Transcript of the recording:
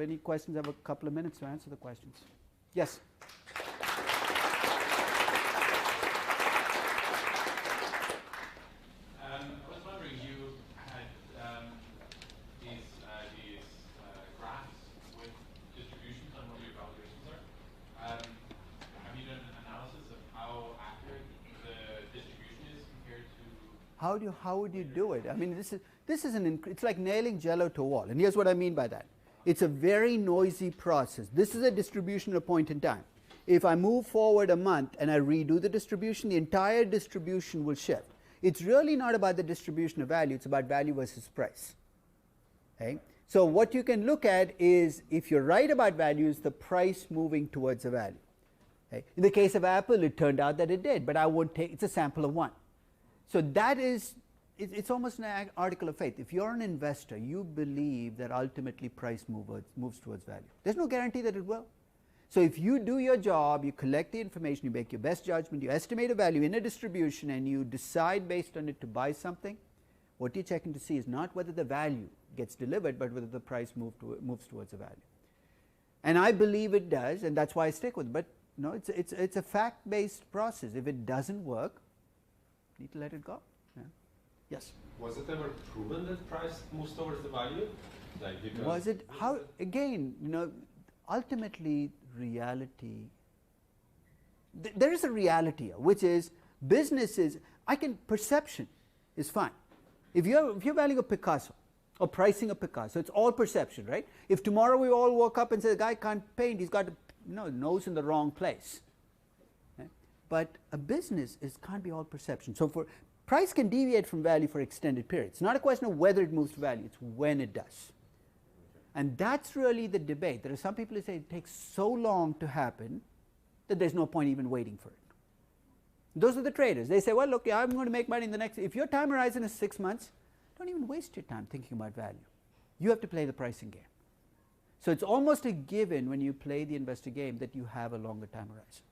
any questions, I have a couple of minutes to answer the questions. Yes? I was wondering, you had these graphs with distributions on what your valuations are. Have you done an analysis of how accurate the distribution is compared to? How would you do it? I mean, this is it's like nailing Jello to a wall. And here's what I mean by that. It's a very noisy process. This is a distribution at a point in time. If I move forward a month and I redo the distribution, the entire distribution will shift. It's really not about the distribution of value, it's about value versus price. Okay? So what you can look at is, if you're right about values, the price moving towards a value. Okay? In the case of Apple, it turned out that it did, but I won't take, it's a sample of one. So that is, it's almost an article of faith. If you're an investor, you believe that ultimately price moves towards value. There's no guarantee that it will. So if you do your job, you collect the information, you make your best judgment, you estimate a value in a distribution, and you decide based on it to buy something, what you're checking to see is not whether the value gets delivered, but whether the price moves towards a value. And I believe it does, and that's why I stick with it. But no, it's a fact-based process. If it doesn't work, you need to let it go. Yeah. Yes? Was it ever proven that price moves towards the value? Like, was it, how, again, you know, ultimately reality, there is a reality here, which is businesses, perception is fine. If you're valuing a Picasso or pricing a Picasso, it's all perception, right? If tomorrow we all woke up and said the guy can't paint, he's got nose in the wrong place. Right? But a business can't be all perception. So for price can deviate from value for extended periods. It's not a question of whether it moves to value, it's when it does. And that's really the debate. There are some people who say it takes so long to happen that there's no point even waiting for it. Those are the traders. They say, well, look, I'm going to make money in the next, if your time horizon is 6 months, don't even waste your time thinking about value. You have to play the pricing game. So it's almost a given when you play the investor game that you have a longer time horizon.